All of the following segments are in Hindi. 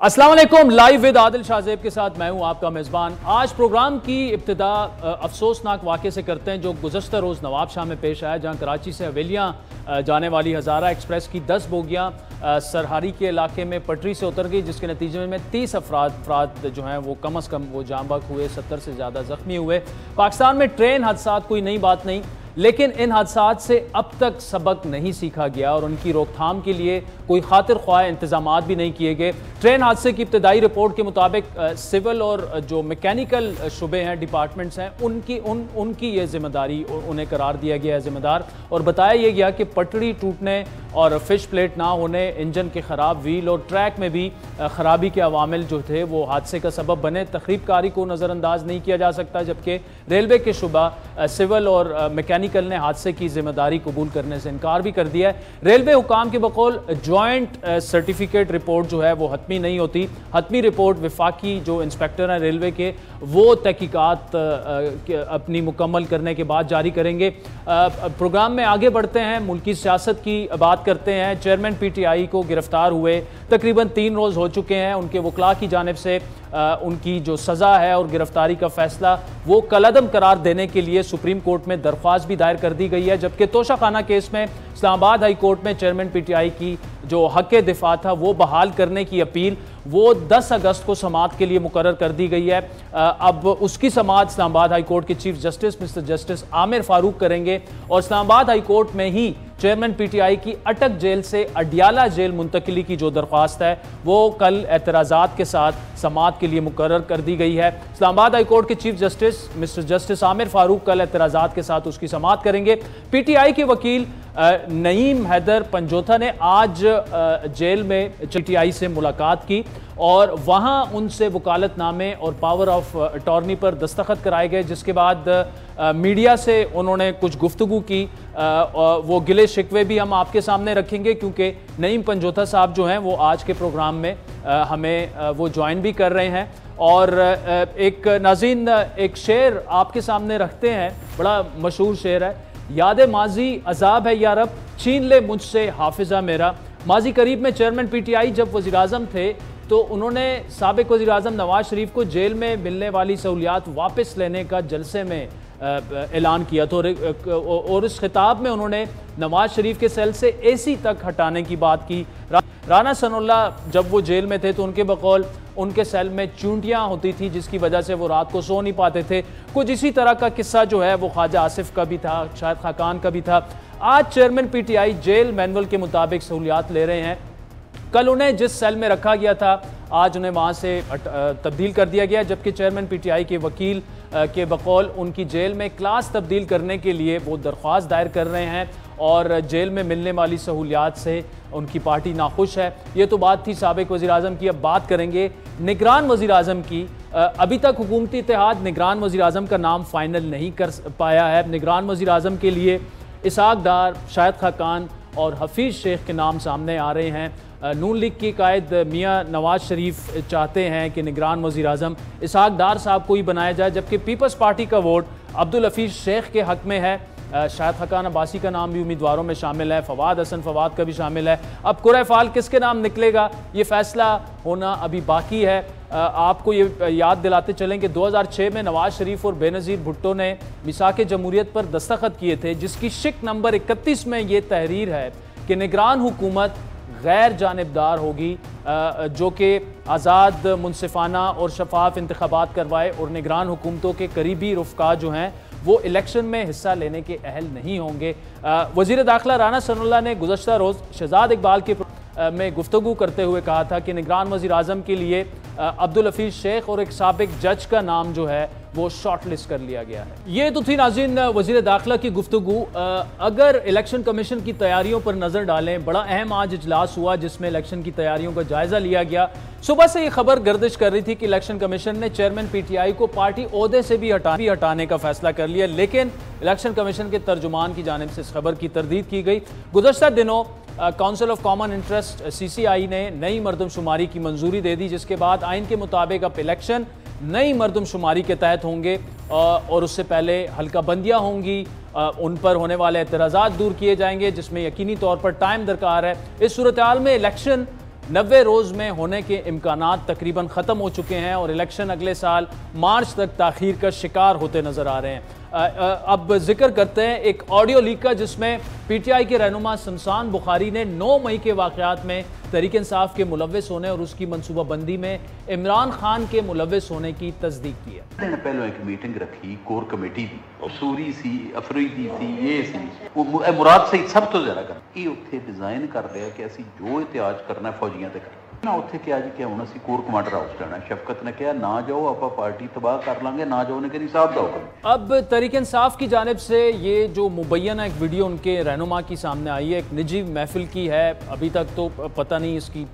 अस्सलाम वालेकुम। लाइव विद आदिल शाहजेब के साथ मैं हूं आपका मेज़बान। आज प्रोग्राम की इब्तिदा अफसोसनाक वाक़े से करते हैं जो गुज़श्ता रोज़ नवाबशाह में पेश आया, जहां कराची से हवेलियां जाने वाली हज़ारा एक्सप्रेस की 10 बोगियां सरहारी के इलाके में पटरी से उतर गई, जिसके नतीजे में 30 अफराद जो हैं वो कम अज़ कम वो जाँ बहक हुए, 70 से ज़्यादा ज़ख्मी हुए। पाकिस्तान में ट्रेन हादसा कोई नई बात नहीं, लेकिन इन हादसात से अब तक सबक नहीं सीखा गया और उनकी रोकथाम के लिए कोई खातिर ख्वाह इंतजामात भी नहीं किए गए। ट्रेन हादसे की इब्तदाई रिपोर्ट के मुताबिक सिविल और जो मैकेनिकल शुबे हैं, डिपार्टमेंट्स हैं, उनकी ये जिम्मेदारी उन्हें करार दिया गया है जिम्मेदार, और बताया यह गया कि पटड़ी टूटने और फिश प्लेट ना होने, इंजन के ख़राब व्हील और ट्रैक में भी ख़राबी के अवामिल जो थे वो हादसे का सबब बने। तखरीबकारी को नज़रअंदाज नहीं किया जा सकता, जबकि रेलवे के शुबा सिविल और मैकेनिकल ने हादसे की जिम्मेदारी कबूल करने से इनकार भी कर दिया है। रेलवे हुकाम के बकौल जॉइंट सर्टिफिकेट रिपोर्ट जो है वो हतमी नहीं होती। हतमी रिपोर्ट वफाकी जो इंस्पेक्टर हैं रेलवे के, वो तहकीकात अपनी मुकम्मल करने के बाद जारी करेंगे। प्रोग्राम में आगे बढ़ते हैं, मुल्की सियासत की बात करते हैं। चेयरमैन PTI को गिरफ्तार हुए तकरीबन 3 रोज़ हो चुके हैं। उनके वकला की जानिब से उनकी जो सज़ा है और गिरफ्तारी का फैसला वो कलअदम करार देने के लिए सुप्रीम कोर्ट में दरख्वास्त भी दायर कर दी गई है, जबकि तोशाखाना केस में इस्लामाबाद हाई कोर्ट में चेयरमैन PTI की जो हक़ दिफा था वो बहाल करने की अपील वो 10 अगस्त को समाअत के लिए मुकर्रर कर दी गई है। अब उसकी समाअत इस्लामाबाद हाई कोर्ट के chief justice mister justice Aamir Farooq करेंगे और इस्लामाबाद हाई कोर्ट में ही चेयरमैन PTI की अटक जेल से अडियाला जेल मुंतकिली की जो दरख्वास्त है वो कल एतराज़ात के साथ समाअत के लिए मुकर्रर कर दी गई है। इस्लामाबाद हाई कोर्ट के chief justice mister justice Aamir Farooq कल एतराज़ात के साथ उसकी समाअत करेंगे। PTI के वकील नईम हैदर पंजोथा ने आज जेल में PTI से मुलाकात की और वहाँ उनसे वकालतनामे और पावर ऑफ अटॉर्नी पर दस्तखत कराए गए, जिसके बाद मीडिया से उन्होंने कुछ गुफ्तगू की। वो गिले शिकवे भी हम आपके सामने रखेंगे, क्योंकि नईम पंजोथा साहब जो हैं वो आज के प्रोग्राम में हमें वो ज्वाइन भी कर रहे हैं। और एक नाज़रीन एक शेर आपके सामने रखते हैं, बड़ा मशहूर शेर है, याद माजी अजाब है यारब, छीन ले मुझसे हाफिज़ा मेरा। माजी करीब में चेयरमैन PTI जब वज़ीर आज़म थे तो उन्होंने साबिक वज़ीर आज़म नवाज शरीफ को जेल में मिलने वाली सहूलियात वापस लेने का जलसे में ऐलान किया था और इस खिताब में उन्होंने नवाज शरीफ के सेल से AC तक हटाने की बात की। राना सनाउल्लाह जब वो जेल में थे तो उनके बकौल उनके सेल में चूंटियाँ होती थी, जिसकी वजह से वो रात को सो नहीं पाते थे। कुछ इसी तरह का किस्सा जो है वो ख्वाजा आसिफ का भी था, शायद खाकान का भी था। आज चेयरमैन PTI जेल मैनुअल के मुताबिक सहूलियात ले रहे हैं। कल उन्हें जिस सेल में रखा गया था आज उन्हें वहाँ से तब्दील कर दिया गया, जबकि चेयरमैन PTI के वकील के बकौल उनकी जेल में क्लास तब्दील करने के लिए वो दरख्वास्त दायर कर रहे हैं और जेल में मिलने वाली सहूलियात से उनकी पार्टी नाखुश है। ये तो बात थी साबिक वज़ीर आज़म की। अब बात करेंगे निगरान वज़ीर आज़म की। अभी तक हुकूमती इत्तेहाद निगरान वज़ीर आज़म का नाम फाइनल नहीं कर पाया है। निगरान वज़ीर आज़म के लिए इसहाक डार, शाहिद खाकान और हफीज़ शेख के नाम सामने आ रहे हैं। नून लीग की कायद मियाँ नवाज शरीफ चाहते हैं कि निगरान वज़ीर आज़म इसहाक डार साहब को ही बनाया जाए, जबकि पीपल्स पार्टी का वोट अब्दुल हफीज़ शेख के हक़ में है। शाहिद खाकान अब्बासी का नाम भी उम्मीदवारों में शामिल है, फवाद हसन फवाद का भी शामिल है। अब कुरए फाल किसके नाम निकलेगा ये फैसला होना अभी बाकी है। आपको ये याद दिलाते चलें कि 2006 में नवाज शरीफ और बेनज़ीर भुट्टो ने मिसाक जमहूरियत पर दस्तखत किए थे, जिसकी शिक नंबर 31 में ये तहरीर है कि निगरान हुकूमत गैर जानिबदार होगी, जो कि आज़ाद, मुनसिफाना और शफाफ इंतखाबात करवाए और निगरान हुकूमतों के करीबी रुफ़का जो हैं वो इलेक्शन में हिस्सा लेने के अहल नहीं होंगे। वज़ीर दाखिला राना सनाउल्लाह ने गुज़श्ता रोज़ शहजाद इकबाल के में गुफ्तगू करते हुए कहा था कि निगरान वज़ीर आज़म के लिए अब्दुल हफीज़ शेख और एक साबिक जज का नाम जो है वो शॉर्ट लिस्ट कर लिया गया है। ये तो थी नाज़रीन वज़ीर दाखिला की गुफ्तगू। अगर इलेक्शन कमीशन की तैयारियों पर नज़र डालें, बड़ा अहम आज इजलास हुआ जिसमें इलेक्शन की तैयारियों का जायज़ा लिया गया। सुबह से ये खबर गर्दिश कर रही थी कि इलेक्शन कमीशन ने चेयरमैन PTI को पार्टी ओहदे से भी हटाने का फैसला कर लिया, लेकिन इलेक्शन कमीशन के तर्जुमान की जानिब से इस खबर की तरदीद की गई। गुज़श्ता दिनों council of common interest CCI ने नई मरदमशुमारी की मंजूरी दे दी, जिसके बाद आइन के मुताबिक अब इलेक्शन नई मरदमशुमारी के तहत होंगे और उससे पहले हल्का बंदियाँ होंगी, उन पर होने वाले एतराज़ात दूर किए जाएंगे, जिसमें यकीनी तौर पर टाइम दरकार है। इस सूरत हाल में इलेक्शन 90 रोज़ में होने के इम्कानात तकरीबन ख़त्म हो चुके हैं और इलेक्शन अगले साल मार्च तक ताख़ीर का शिकार होते नज़र आ रहे हैं। अब जिक्र करते हैं एक ऑडियो लीक का, जिसमें PTI के रहनुमा शमशान बुखारी ने 9 मई के वाक़यात में तहरीक इंसाफ के मुलव्विस होने और उसकी मनसूबाबंदी में इमरान खान के मुलव्विस होने की तस्दीक की है। पहले एक मीटिंग रखी कोर कमेटी दी, सूरी सी, अफरीदी सी, ये सी, वो मुराद से सब तो ज़्यादा कर ये उत्थे डिज़ाइन कर रहा कि असी जो एहतियाज करना फौजियां ते कर ना उत्थे क्या जी क्या होना सी कोर कमांडर हाउस जाना। शफकत ने कहा ना जाओ, आप पार्टी तबाह कर लांगे, ना जाओ ने कहा साहब दो। अब तहरीक इंसाफ की जानिब से ये जो मुबैना एक वीडियो उनके रहनुमा की सामने आई है, एक निजी महफिल की है, अभी तक तो पता नहीं इसकी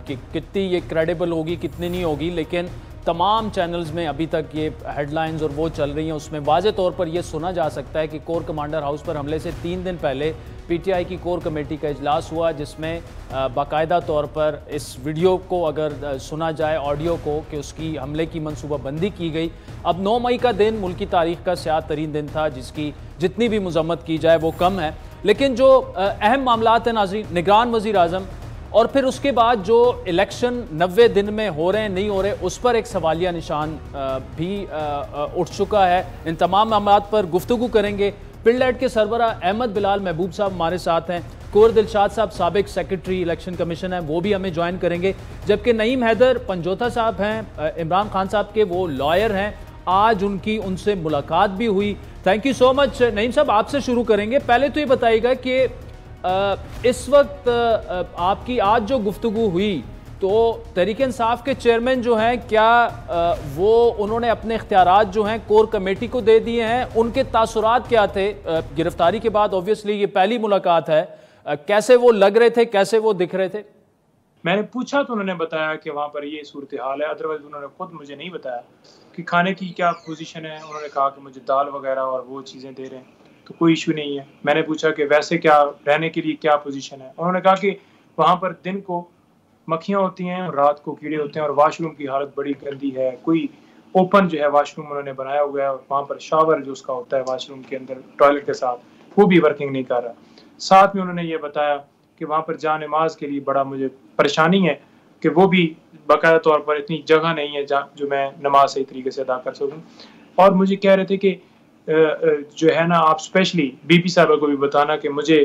कितनी ये क्रेडिबल होगी कितनी नहीं होगी, लेकिन तमाम चैनल्स में अभी तक ये हेडलाइंस और वो चल रही हैं। उसमें वाज़े तौर पर यह सुना जा सकता है कि कोर कमांडर हाउस पर हमले से 3 दिन पहले PTI की कोर कमेटी का इजलास हुआ, जिसमें बाकायदा तौर पर इस वीडियो को अगर सुना जाए, ऑडियो को, कि उसकी हमले की मनसूबाबंदी की गई। अब 9 मई का दिन मुल्की तारीख़ का स्याह तरीन दिन था, जिसकी जितनी भी मजम्मत की जाए वो कम है। लेकिन जो अहम मामलात हैं नाज़रीन, निगरान वज़ीर आज़म और फिर उसके बाद जो इलेक्शन 90 दिन में हो रहे हैं नहीं हो रहे, उस पर एक सवालिया निशान भी उठ चुका है। इन तमाम मामलात पर गुफ्तगू करेंगे। पिंडलैंड के सरबरा अहमद बिलाल महबूब साहब हमारे साथ हैं, कोर दिलशाद साहब साबिक सेक्रेटरी इलेक्शन कमीशन हैं, वो भी हमें ज्वाइन करेंगे, जबकि नईम हैदर पंजोथा साहब हैं, इमरान खान साहब के वो लॉयर हैं, आज उनसे मुलाकात भी हुई। Thank you so much. Naeem साहब, आपसे शुरू करेंगे। पहले तो ये बताइएगा कि इस वक्त आपकी आज जो गुफ्तगू हुई, तो तहरीक इंसाफ के चेयरमैन जो हैं, क्या वो उन्होंने अपने इख्तियारात जो हैं कोर कमेटी को दे दिए हैं? उनके तासुरात क्या थे गिरफ्तारी के बाद? ऑब्वियसली ये पहली मुलाकात है, कैसे वो लग रहे थे, कैसे वो दिख रहे थे? मैंने पूछा तो उन्होंने बताया कि वहाँ पर ये सूरत हाल है, अदरवाइज उन्होंने खुद मुझे नहीं बताया कि खाने की क्या पोजीशन है। उन्होंने कहा कि मुझे दाल वगैरह और वो चीज़ें दे रहे हैं, तो कोई इशू नहीं है। मैंने पूछा कि वैसे क्या रहने के लिए क्या पोजीशन है, उन्होंने कहा कि वहाँ पर दिन को मक्खियाँ होती हैं और रात को कीड़े होते हैं और वाशरूम की हालत बड़ी गंदी है। कोई ओपन जो है वाशरूम उन्होंने बनाया हुआ है और वहाँ पर शावर जो उसका होता है वाशरूम के अंदर टॉयलेट के साथ, वो भी वर्किंग नहीं कर रहा। साथ में उन्होंने ये बताया कि वहाँ पर जा नमाज के लिए बड़ा मुझे परेशानी है कि वो भी बाकायदा तौर पर इतनी जगह नहीं है जो मैं नमाज सही तरीके से अदा कर सकूँ। और मुझे कह रहे थे कि जो है ना, आप स्पेशली बीबी साहबा को भी बताना कि मुझे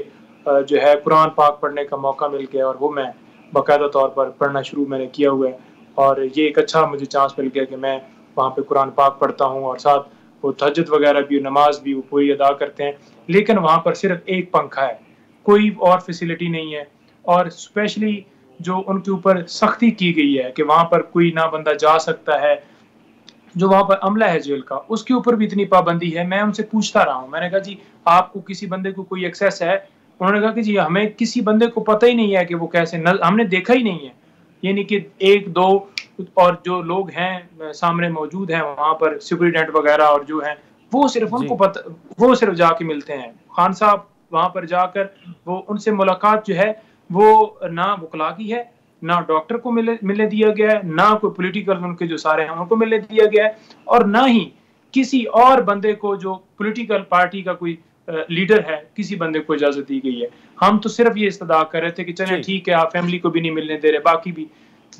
जो है कुरान पाक पढ़ने का मौका मिल गया और वो मैं बाकायदा तौर पर पढ़ना शुरू मैंने किया हुआ है और ये एक अच्छा मुझे चांस मिल गया कि मैं वहाँ पे कुरान पाक पढ़ता हूँ और साथ वो तहज्जुद वगैरह भी, नमाज भी वो पूरी अदा करते हैं। लेकिन वहाँ पर सिर्फ एक पंखा है, कोई और फैसिलिटी नहीं है और स्पेशली जो उनके ऊपर सख्ती की गई है कि वहाँ पर कोई ना बंदा जा सकता है, जो वहाँ पर अमला है जेल का, उसके ऊपर भी इतनी पाबंदी है। मैं उनसे पूछता रहा हूँ, मैंने कहा जी आपको किसी बंदे को कोई एक्सेस है? उन्होंने कहा कि जी हमें किसी बंदे को पता ही नहीं है कि वो कैसे, हमने देखा ही नहीं है। यानी कि 1-2 और जो लोग हैं सामने मौजूद हैं वहाँ पर सुपरिटेंडेंट वगैरह और जो हैं वो सिर्फ उनको पता, वो सिर्फ जाके मिलते हैं। खान साहब वहाँ पर जाकर वो उनसे मुलाकात जो है वो ना वकला की है, ना डॉक्टर को मिलने दिया गया है, ना कोई पॉलिटिकल उनके जो सारे हैं उनको मिलने दिया गया है और ना ही किसी और बंदे को जो पॉलिटिकल पार्टी का कोई लीडर है, किसी बंदे को इजाजत दी गई है। हम तो सिर्फ ये इस्तदा कर रहे थे कि चलें ठीक है, आप फैमिली को भी नहीं मिलने दे रहे, बाकी भी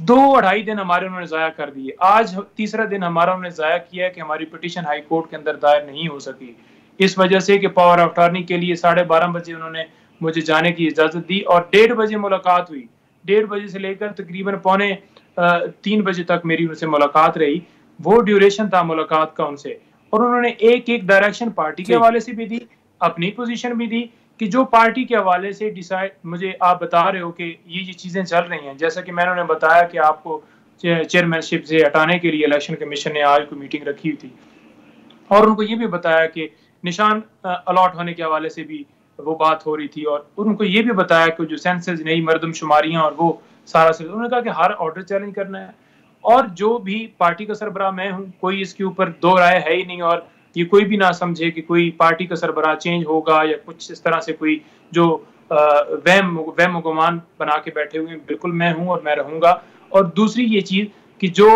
2-2.5 दिन हमारे उन्होंने ज़ाया कर दिए। आज तीसरा दिन हमारा उन्होंने ज़ाया किया है कि हमारी पिटीशन हाई कोर्ट के अंदर दायर नहीं हो सकी, इस वजह से कि पावर ऑफ अटॉर्नी के लिए 12:30 बजे उन्होंने मुझे जाने की इजाज़त दी और 1:30 बजे मुलाकात हुई। 1:30 बजे से लेकर तकरीबन 2:45-3 बजे तक मेरी उनसे मुलाकात रही। वो ड्यूरेशन था मुलाकात का उनसे और उन्होंने एक डायरेक्शन पार्टी के हवाले से भी दी, अपनी पोजीशन भी दी कि जो पार्टी के हवाले से डिसाइड, मुझे आप बता रहे हो कि ये चीज़ें चल रही हैं, जैसा कि मैंने उन्हें बताया कि आपको चेयरमैनशिप से हटाने के लिए इलेक्शन कमीशन ने आज कोई मीटिंग रखी हुई थी और उनको ये भी बताया कि निशान अलॉट होने के हवाले से भी वो बात हो रही थी और उनको ये भी बताया कि जो सेंसस, नई मरदमशुमारियाँ और वो सारा से उन्होंने कहा कि हर ऑर्डर चैलेंज करना है और जो भी पार्टी का सरबराह मैं हूँ, कोई इसके ऊपर दो राय है ही नहीं और ये कोई भी ना समझे कि कोई पार्टी का सरबराह चेंज होगा या कुछ इस तरह से कोई जो वहम गुमान बना के बैठे हुए हैं। बिल्कुल मैं हूँ और मैं रहूँगा। और दूसरी ये चीज़ कि जो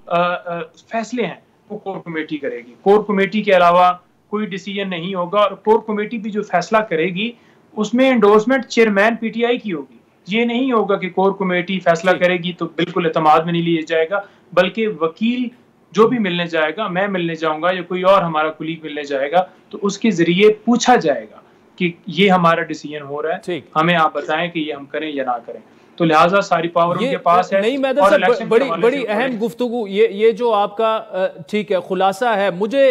फैसले हैं वो कोर कमेटी करेगी, कोर कमेटी के अलावा कोई डिसीजन नहीं होगा और कोर कमेटी भी जो फैसला करेगी उसमें एंडोर्समेंट चेयरमैन PTI की होगी। ये नहीं होगा कि कोर कमेटी फैसला करेगी तो बिल्कुल एतमाद में नहीं लिया जाएगा, बल्कि वकील जो भी मिलने जाएगा, मैं मिलने जाऊंगा या कोई और हमारा कुलीग मिलने जाएगा, तो उसके जरिए पूछा जाएगा कि ये हमारा डिसीजन हो रहा है, हमें आप बताएं कि ये हम करें या ना करें। तो लिहाजा सारी पावर उनके पास है। नहीं मैदर साहब, बड़ी अहम गुफ्तगू ये जो आपका ठीक है खुलासा है। मुझे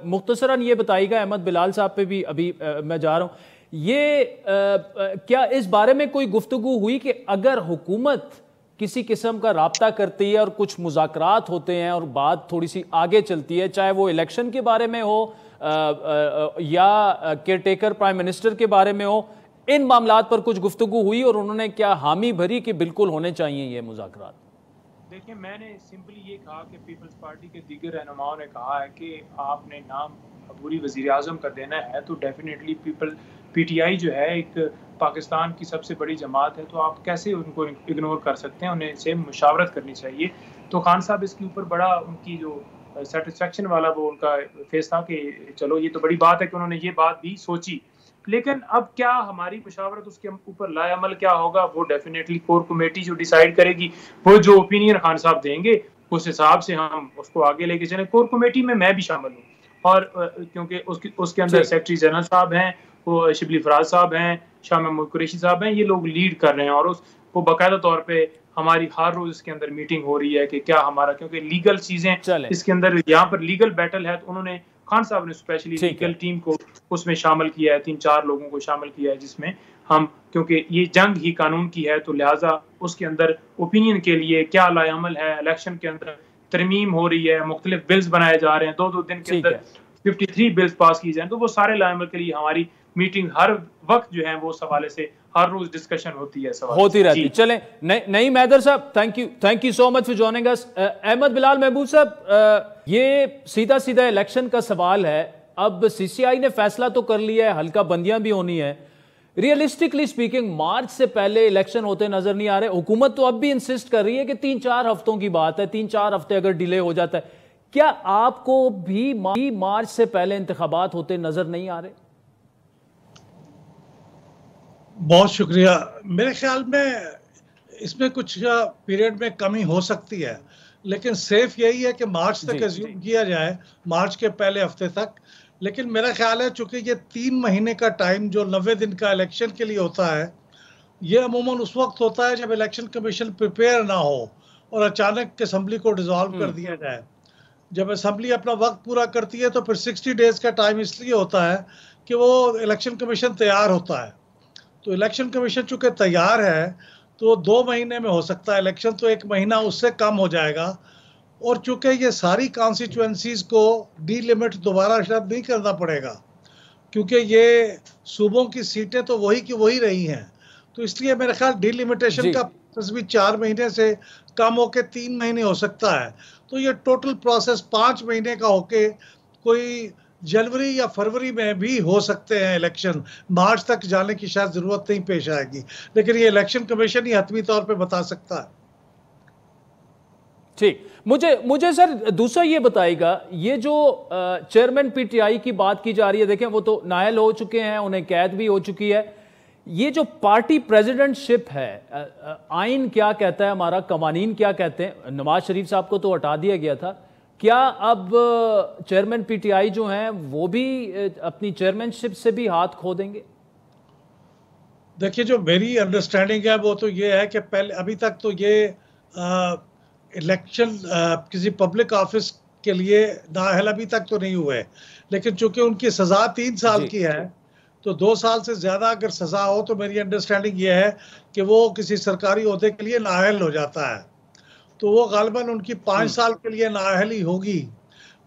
मुख्तसरन ये बताइएगा, अहमद बिलाल साहब पे भी अभी मैं जा रहा हूँ, ये क्या इस बारे में कोई गुफ्तगू हुई कि अगर हुकूमत किसी किस्म का राब्ता करती है और कुछ मुज़ाकरात होते हैं और बात थोड़ी सी आगे चलती है, चाहे वो इलेक्शन के बारे में हो या केयर टेकर प्राइम मिनिस्टर के बारे में हो, इन मामलात पर कुछ गुफ्तगू हुई और उन्होंने क्या हामी भरी कि बिल्कुल होने चाहिए ये मुज़ाकरात? देखिए, मैंने सिंपली ये कहा कि पीपल्स पार्टी के दीगर रहनुमाओं ने कहा है कि आपने नाम अबूरी वज़ीर आज़म का देना है तो डेफिनेटली पीटीआई जो है एक पाकिस्तान की सबसे बड़ी जमात है, तो आप कैसे उनको इग्नोर कर सकते हैं, उन्हें से मुशावरत करनी चाहिए। तो खान साहब इसके ऊपर बड़ा उनकी जो सेटिस्फेक्शन वाला वो उनका फेस था कि चलो ये तो बड़ी बात है कि उन्होंने ये बात भी सोची, लेकिन अब क्या हमारी मुशावरत उसके ऊपर लाएअमल क्या होगा वो डेफिनेटली कोर कमेटी जो डिसाइड करेगी। वो जो ओपिनियन खान साहब देंगे उस हिसाब से हम उसको आगे लेके चलें। कोर कमेटी में मैं भी शामिल हूँ और क्योंकि उसके अंदर सेक्रेटरी जनरल साहब हैं, वो शिबली फराज साहब हैं, शाह महमूद कुरैशी साहब हैं, ये लोग लीड कर रहे हैं और वो बाकायदा तौर पे हमारी हर रोज इसके अंदर मीटिंग हो रही है कि क्या हमारा, क्योंकि लीगल चीजें इसके अंदर यहाँ पर लीगल बैटल है, तो उन्होंने खान साहब ने स्पेशली लीगल टीम को उसमें शामिल किया है, 3-4 लोगों को शामिल किया है, जिसमें हम, क्योंकि ये जंग ही कानून की है तो लिहाजा उसके अंदर ओपिनियन के लिए क्या लाएअमल है, इलेक्शन के अंदर तरमीम हो रही है, मुख्तलिफ बिल्स बनाए जा रहे हैं, 2-2 दिन के अंदर 53 बिल्स पास की जाए, तो वो सारे लाएअमल के लिए हमारी मीटिंग हर वक्त जो है वो उस हवाले से हर रोज डिस्कशन होती है, होती रहती। चलें, नहीं मैदर साहब, thank you so much for joining us. Ahmed Bilal Mehboob साहब, ये सीधा सीधा इलेक्शन का सवाल है। अब सीसीआई ने फैसला तो कर लिया है, हल्का बंदियां भी होनी है। रियलिस्टिकली स्पीकिंग मार्च से पहले इलेक्शन होते नजर नहीं आ रहे। हुकूमत तो अब भी इंसिस्ट कर रही है कि 3-4 हफ्तों की बात है, 3-4 हफ्ते अगर डिले हो जाता है, क्या आपको भी मार्च से पहले इंतखाबात होते नजर नहीं आ रहे? बहुत शुक्रिया। मेरे ख्याल में इसमें कुछ पीरियड में कमी हो सकती है, लेकिन सेफ यही है कि मार्च तक एज्यूम किया जाए, मार्च के पहले हफ्ते तक। लेकिन मेरा ख्याल है चूंकि ये 3 महीने का टाइम जो 90 दिन का इलेक्शन के लिए होता है, ये अमूमन उस वक्त होता है जब इलेक्शन कमीशन प्रिपेयर ना हो और अचानक असेंबली को डिसॉल्व कर दिया जाए। जब असेंबली अपना वक्त पूरा करती है तो फिर 60 डेज का टाइम इसलिए होता है कि वो इलेक्शन कमीशन तैयार होता है। तो इलेक्शन कमीशन चूंकि तैयार है तो 2 महीने में हो सकता है इलेक्शन, तो 1 महीना उससे कम हो जाएगा। और चूंकि ये सारी कॉन्स्टिट्यूएंसीज को डीलिमिट दोबारा शायद नहीं करना पड़ेगा, क्योंकि ये सूबों की सीटें तो वही की वही रही हैं, तो इसलिए मेरे ख्याल डीलिमिटेशन का प्रोसेस भी 4 महीने से कम होके 3 महीने हो सकता है। तो ये टोटल प्रोसेस 5 महीने का होके कोई जनवरी या फरवरी में भी हो सकते हैं इलेक्शन। मार्च तक जाने की शायद जरूरत नहीं पेश आएगी, लेकिन ये इलेक्शन कमीशन ही हतमी तौर पे बता सकता है। ठीक, मुझे सर दूसरा ये बताइएगा, ये जो चेयरमैन पीटीआई की बात की जा रही है, देखें वो तो नायल हो चुके हैं, उन्हें कैद भी हो चुकी है। ये जो पार्टी प्रेसिडेंटशिप है, आइन क्या कहता है हमारा, कवानीन क्या कहते हैं? नवाज शरीफ साहब को तो हटा दिया गया था, क्या अब चेयरमैन पीटीआई जो हैं वो भी अपनी चेयरमैनशिप से भी हाथ खो देंगे? देखिए, जो मेरी अंडरस्टैंडिंग है वो तो ये है कि पहले अभी तक तो ये इलेक्शन किसी पब्लिक ऑफिस के लिए नाअहल अभी तक तो नहीं हुए, लेकिन चूंकि उनकी सज़ा 3 साल की है तो 2 साल से ज़्यादा अगर सज़ा हो तो मेरी अंडरस्टैंडिंग ये है कि वो किसी सरकारी ओहदे के लिए नाअहल हो जाता है। तो वो गालिबन उनकी 5 साल के लिए नाअहल ही होगी।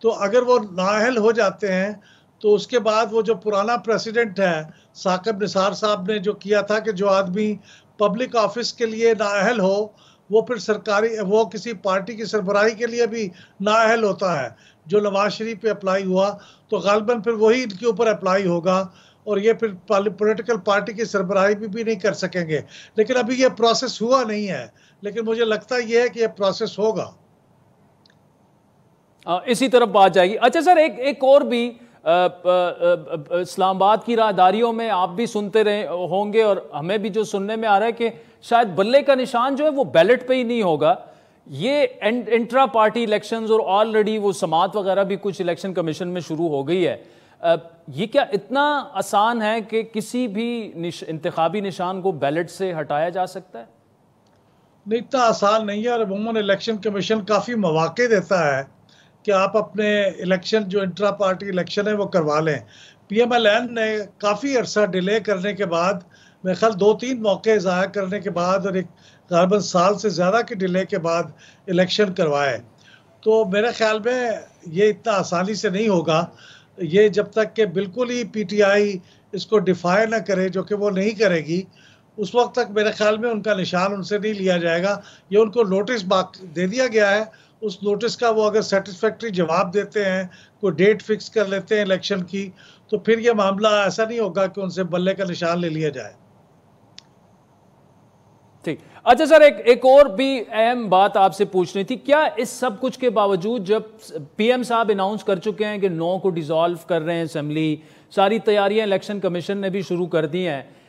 तो अगर वो नाअहल हो जाते हैं तो उसके बाद वो जो पुराना प्रेसिडेंट है साकिब निसार साहब ने जो किया था कि जो आदमी पब्लिक ऑफिस के लिए नाअहल हो वो फिर वो किसी पार्टी की सरबराही के लिए भी नाअहल होता है, जो नवाज शरीफ पे अप्लाई हुआ तो गालिबन फिर वही इनके ऊपर अप्लाई होगा और ये फिर पॉलिटिकल पार्टी की सरबराही भी नहीं कर सकेंगे। लेकिन अभी ये प्रोसेस हुआ नहीं है, लेकिन मुझे लगता ये है कि ये प्रोसेस होगा। इसी तरफ बात जाएगी। अच्छा सर, एक और भी इस्लामाबाद की राहदारियों में आप भी सुनते रहे होंगे और हमें भी जो सुनने में आ रहा है कि शायद बल्ले का निशान जो है वो बैलेट पे ही नहीं होगा। ये इंट्रा पार्टी इलेक्शंस और ऑलरेडी वो समात वगैरह भी कुछ इलेक्शन कमीशन में शुरू हो गई है। ये क्या इतना आसान है कि किसी भी इंतखाबी निशान को बैलेट से हटाया जा सकता है? नहीं, इतना आसान नहीं है और अमूमन इलेक्शन कमीशन काफ़ी मौके देता है कि आप अपने इलेक्शन जो इंट्रा पार्टी इलेक्शन है वो करवा लें। PMLN ने काफ़ी अरसा डिले करने के बाद, मेरे ख्याल 2-3 मौके ज़ाया करने के बाद और एक तकरीबन साल से ज़्यादा के डिले के बाद इलेक्शन करवाए। तो मेरे ख्याल में ये इतना आसानी से नहीं होगा। ये जब तक कि बिल्कुल ही PTI इसको डिफाई ना करे, जो कि वो नहीं करेगी, उस वक्त तक मेरे ख्याल में उनका निशान उनसे नहीं लिया जाएगा। ये उनको नोटिस दे दिया गया है, उस नोटिस का वो अगर सेटिस्फैक्ट्री जवाब देते हैं, कोई डेट फिक्स कर लेते हैं इलेक्शन की, तो फिर ये मामला ऐसा नहीं होगा कि उनसे बल्ले का निशान ले लिया जाए। ठीक। अच्छा सर, एक और भी अहम बात आपसे पूछनी थी। क्या इस सब कुछ के बावजूद जब PM साहब अनाउंस कर चुके हैं कि 9 को डिसॉल्व कर रहे हैं असेंबली, सारी तैयारियां इलेक्शन कमीशन ने भी शुरू कर दी हैं,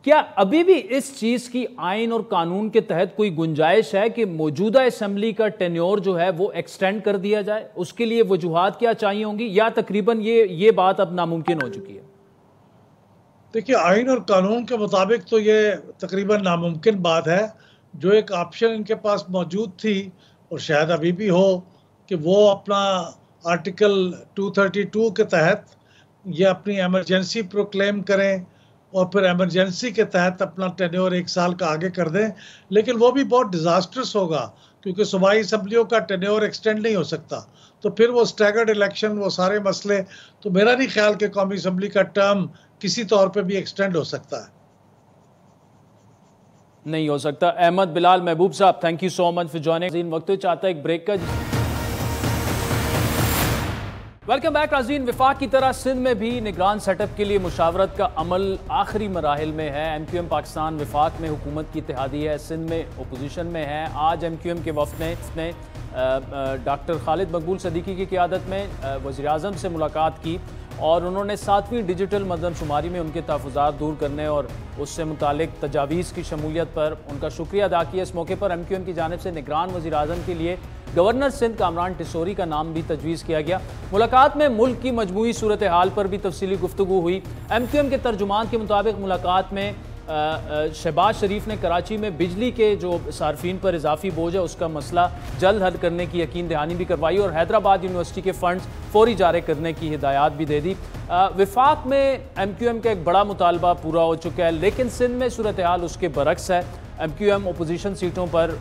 क्या अभी भी इस चीज की आइन और कानून के तहत कोई गुंजाइश है कि मौजूदा असेंबली का टेन्योर जो है वो एक्सटेंड कर दिया जाए? उसके लिए वजूहात क्या चाहिए होंगी, या तकरीबन ये बात अब नामुमकिन हो चुकी है? देखिए, आइन और कानून के मुताबिक तो ये तकरीबन नामुमकिन बात है। जो एक ऑप्शन इनके पास मौजूद थी और शायद अभी भी हो कि वो अपना आर्टिकल 232 के तहत ये अपनी एमरजेंसी प्रोक्लेम करें और फिर एमरजेंसी के तहत अपना टेन्योर 1 साल का आगे कर दें, लेकिन वो भी बहुत डिजास्टर्स होगा क्योंकि सूबाई असम्बलियों का टेन्योर एक्सटेंड नहीं हो सकता। तो फिर वो स्टैगर्ड इलेक्शन, वो सारे मसले, तो मेरा नहीं ख्याल कि कौमी असम्बली का टर्म किसी तौर पे भी एक्सटेंड हो सकता है। नहीं हो सकता। अहमद बिलाल महबूब साहब, thank you so much for joining. वक्त चाहता है एक ब्रेक का। वेलकम बैक नाज़रीन। विफाक की तरह सिंध में भी निगरान सेटअप के लिए मुशावरत का अमल आखिरी मराहिल में है। MQM पाकिस्तान विफाक में हुकूमत की इत्तेहादी है, सिंध में अपोजिशन में है। आज MQM के वफ़द ने डॉक्टर खालिद मकबूल सदीकी की क़ियादत में वज़ीर आज़म से मुलाकात की और उन्होंने 7वीं डिजिटल मरदमशुमारी में उनके तहफ़्फ़ुज़ात दूर करने और उससे मुतालिक तजावीज़ की शमूलियत पर उनका शुक्रिया अदा किया। इस मौके पर MQM की जानिब से निगरान वज़ीर आज़म के लिए गवर्नर सिंध कामरान टिसोरी का नाम भी तजवीज़ किया गया। मुलाकात में मुल्क की मजमूई सूरत हाल पर भी तफसीली गुफ्तगू हुई। MQM के तर्जुमान के मुताबिक मुलाकात में शहबाज शरीफ ने कराची में बिजली के जो सार्फिन पर इजाफी बोझ है उसका मसला जल्द हल करने की यकीन दहानी भी करवाई और हैदराबाद यूनिवर्सिटी के फंड्स फौरी जारी करने की हिदायत भी दे दी। विफाक में MQM का एक बड़ा मुतालबा पूरा हो चुका है, लेकिन सिंध में सूरत हाल उसके बरक्स है। MQM अपोजिशन सीटों पर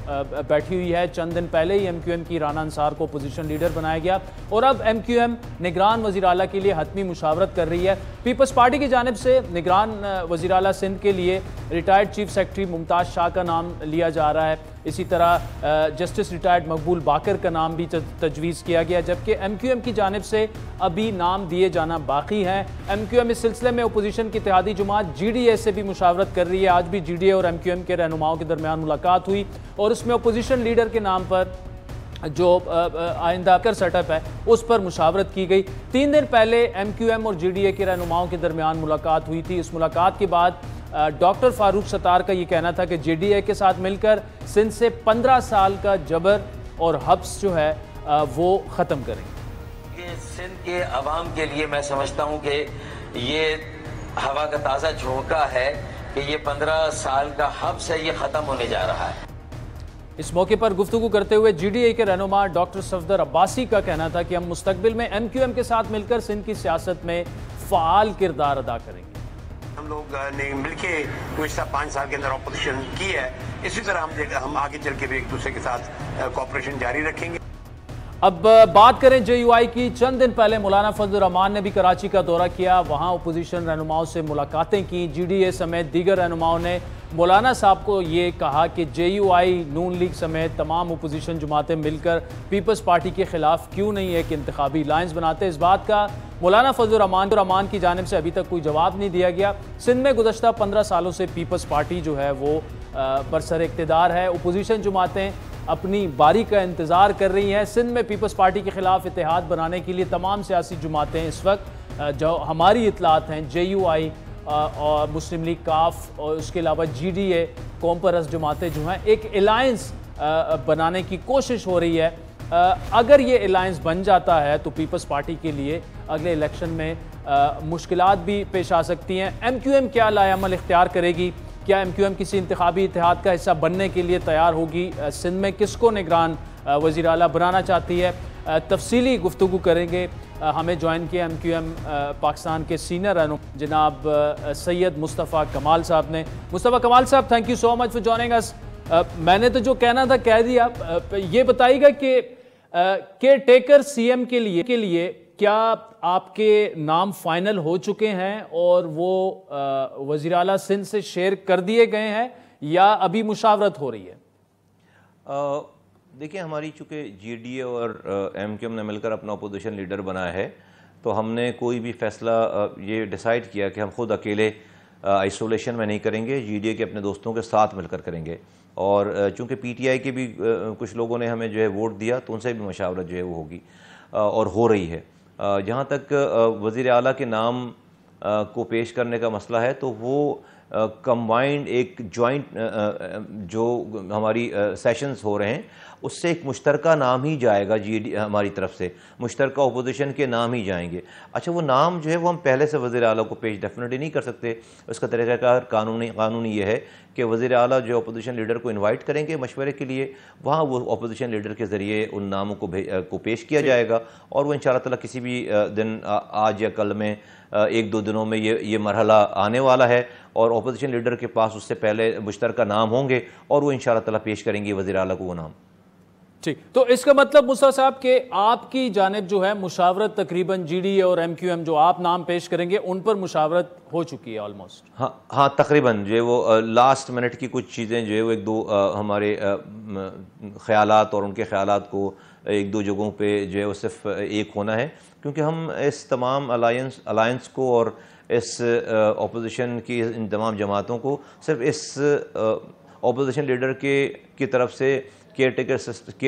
बैठी हुई है। चंद दिन पहले ही MQM की राना अंसार को अपोजिशन लीडर बनाया गया और अब MQM निगरान वज़ीर आला के लिए हतमी मुशावरत कर रही है। पीपल्स पार्टी की जानिब से निगरान वज़ीर आला सिंध के लिए retired chief secretary Mumtaz Shah का नाम लिया जा रहा है। इसी तरह जस्टिस रिटायर्ड मकबूल बाकर का नाम भी तजवीज़ किया गया, जबकि MQM की जानिब से अभी नाम दिए जाना बाकी हैं। MQM इस सिलसिले में अपोजिशन की इत्तेहादी जमात GDA से भी मुशावरत कर रही है। आज भी GDA और MQM के रहनुमाओं के दरमियान मुलाकात हुई और उसमें अपोजिशन लीडर के नाम पर जो आइंदा कर सेटअप है उस पर मुशावरत की गई। 3 दिन पहले MQM और GDA के रहनुमाओं के दरमियान मुलाकात हुई थी। इस मुलाकात के बाद डॉक्टर फारूक सत्तार का ये कहना था कि GDA के साथ मिलकर सिंध से 15 साल का जबर और हब्स जो है वो ख़त्म करेंगे। सिंध के अवाम के लिए मैं समझता हूँ कि ये हवा का ताज़ा झोंका है कि ये 15 साल का हब्स है, ये ख़त्म होने जा रहा है। इस मौके पर गुफ्तगू करते हुए GDA के रहनुमा डॉक्टर सफदर अब्बासी का कहना था कि हम मुस्तकबिल में MQM के साथ मिलकर सिंध की सियासत में फ़ाल किरदार अदा करेंगे। हम लोग ने मिलके गुज़िश्ता 5 साल के अंदर ऑपोजिशन की है, इसी तरह हम आगे चल के भी एक दूसरे के साथ कोऑपरेशन जारी रखेंगे। अब बात करें JUI की। चंद दिन पहले मौलाना फजल रहमान ने भी कराची का दौरा किया, वहां अपोजिशन रहनुमाओं से मुलाकातें की। GDA समेत दीगर रहनुमाओं ने मौलाना साहब को ये कहा कि JUI, नून लीग समेत तमाम अपोजिशन जमातें मिलकर पीपल्स पार्टी के खिलाफ क्यों नहीं है कि इंतखाबी लाइन्स बनाते। इस बात का मौलाना फजल रहमान की जानिब से अभी तक कोई जवाब नहीं दिया गया। सिंध में गुज़श्ता 15 सालों से पीपल्स पार्टी जो है वो बरसर इक़्तिदार है। अपोजिशन जमातें अपनी बारी का इंतज़ार कर रही हैं। सिंध में पीपल्स पार्टी के खिलाफ इत्तेहाद बनाने के लिए तमाम सियासी जमातें इस वक्त जो हमारी इतलात हैं JUI और मुस्लिम लीग काफ और उसके अलावा GDA कौम परस्त जमातें जो हैं एक अलायंस बनाने की कोशिश हो रही है। अगर ये अलायंस बन जाता है तो पीपल्स पार्टी के लिए अगले इलेक्शन में मुश्किलात भी पेश आ सकती हैं। MQM क्या लाएअमल इख्तियार करेगी? क्या MQM किसी इंतखाबी इत्तेहाद का हिस्सा बनने के लिए तैयार होगी? सिंध में किसको निगरान वज़ीर आला बनाना चाहती है? तफसीली गुफ्तगू करेंगे। हमें ज्वाइन किया MQM पाकिस्तान के सीनियर रहनुमा जनाब सैयद मुस्तफ़ा कमाल साहब ने। मुस्तफ़ा कमाल साहब, thank you so much for joining अस। मैंने तो जो कहना था कह दिया। ये बताइएगा कि केयर टेकर CM के लिए क्या आपके नाम फाइनल हो चुके हैं और वो वज़ीर आला सिंध से शेयर कर दिए गए हैं या अभी मुशावरत हो रही है? देखिए, हमारी चूँकि GDA और MQM ने मिलकर अपना अपोजिशन लीडर बनाया है, तो हमने कोई भी फैसला ये डिसाइड किया कि हम खुद अकेले आइसोलेशन में नहीं करेंगे, GDA के अपने दोस्तों के साथ मिलकर करेंगे। और चूँकि PTI के भी कुछ लोगों ने हमें जो है वोट दिया, तो उनसे भी मशावरत जो है वो होगी और हो रही है। जहाँ तक वज़ीर आला के नाम को पेश करने का मसला है, तो वो कंबाइंड एक जॉइंट जो हमारी सेशंस हो रहे हैं उससे एक मुश्तरका नाम ही जाएगा। हमारी तरफ से मुश्तरका अपोजिशन के नाम ही जाएंगे। अच्छा, वो नाम जो है वो हम पहले से वज़ीर आला को पेश डेफिनेटली नहीं कर सकते। उसका तरीक़ाकार कानूनी ये है कि वज़ीर आला जो अपोजिशन लीडर को इनवाइट करेंगे मशवरे के लिए, वहाँ वो अपोजिशन लीडर के ज़रिए उन नामों को पेश किया जाएगा और वो इंशाअल्लाह ताला किसी भी दिन आज या कल में 1-2 दिनों में ये मरहला आने वाला है और अपोजिशन लीडर के पास उससे पहले मुश्तरका नाम होंगे और वो इंशाअल्लाह ताला पेश करेंगे वज़ीर आला को वो नाम। ठीक, तो इसका मतलब मुस्तफ़ा साहब के आपकी जानिब जो है मुशावरत तकरीबन GDA और MQM जो आप नाम पेश करेंगे उन पर मुशावरत हो चुकी है ऑलमोस्ट? हाँ, तकरीबन जो है वो लास्ट मिनट की कुछ चीज़ें जो है वो 1-2 हमारे ख्यालात और उनके ख्यालात को 1-2 जगहों पे जो है वो सिर्फ एक होना है, क्योंकि हम इस तमाम अलायंस को और इस अपोजिशन की इन तमाम जमातों को सिर्फ इस अपोजिशन लीडर की तरफ से केयर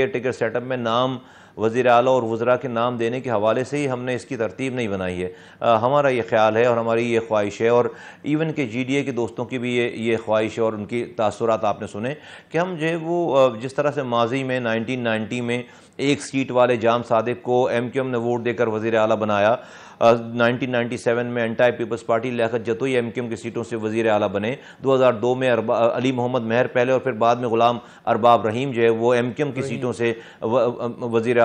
टेकर सेटअप में नाम वज़ीर आला और वज़रा के नाम देने के हवाले से ही हमने इसकी तरतीब नहीं बनाई है। हमारा ये ख्याल है और हमारी ये ख्वाहिश है और इवन के GDA के दोस्तों की भी ये ख्वाहिश है और उनकी तासुरात आपने सुने कि हम जो है वो जिस तरह से माजी में 1990 में एक सीट वाले जाम सादिक को MQM ने वोट देकर वज़ीर आला बनाया, 1997 में anti People's Party Liaquat Jatoi MQM की सीटों से वज़ीर आला बने, 2002 में अली मोहम्मद महर पहले और फिर बाद में ग़ुलाम अरबाब रहीम जो है वो MQM की सीटों से वज़ीर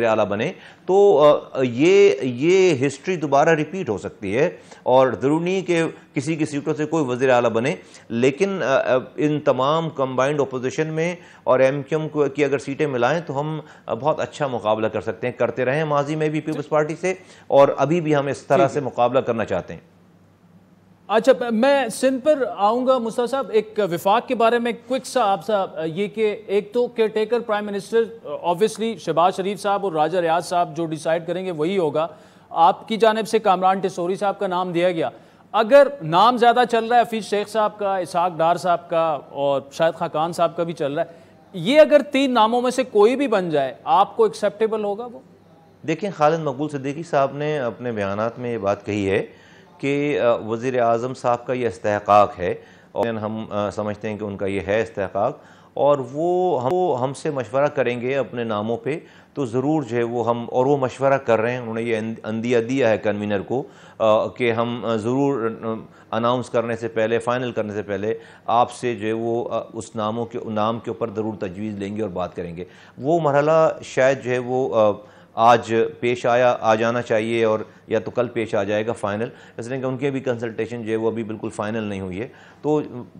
आला बने। तो ये हिस्ट्री दोबारा रिपीट हो सकती है और ज़रूरी नहीं कि किसी की सीटों से कोई वज़ीर आला बने, लेकिन इन तमाम कंबाइंड अपोजिशन में और MQM की अगर सीटें मिलाएं तो हम बहुत अच्छा मुकाबला कर सकते हैं, करते रहे माजी में भी पीपल्स पार्टी से और अभी भी हम इस तरह से मुकाबला करना चाहते हैं। अच्छा, मैं सिंध पर आऊँगा मुस्तफ़ा साहब। एक विफाक के बारे में क्विक सा आपसे ये कि एक तो caretaker prime minister obviously Shahbaz Sharif साहब और राजा रियाज साहब जो डिसाइड करेंगे वही होगा। आपकी जानिब से कामरान टिसोरी साहब का नाम दिया गया। अगर नाम ज़्यादा चल रहा है हफीज़ शेख साहब का, इसहाक डार साहब का और शायद खाकान साहब का भी चल रहा है, ये अगर 3 नामों में से कोई भी बन जाए आपको एक्सेप्टेबल होगा वो? देखिए, खालिद मकबूल सिद्दीकी साहब ने अपने बयानात में ये बात कही है कि वज़ीर आज़म साहब का ये इस्तेहक़ाक़ है और हम समझते हैं कि उनका ये है इस्तेहक़ाक़ और वो हमसे मशवरा करेंगे अपने नामों पे, तो ज़रूर जो है वो मशवरा कर रहे हैं। उन्होंने ये अंदिया दिया है कन्वीनर को कि हम ज़रूर अनाउंस करने से पहले, फ़ाइनल करने से पहले आपसे जो है वो उस नाम के ऊपर ज़रूर तजवीज़ लेंगे और बात करेंगे। वो मरहला शायद जो है वो आज पेश आ जाना चाहिए और या तो कल पेश आ जाएगा फ़ाइनल, इसलिए कि उनके भी कंसल्टेशन जो है वो अभी बिल्कुल फ़ाइनल नहीं हुई है, तो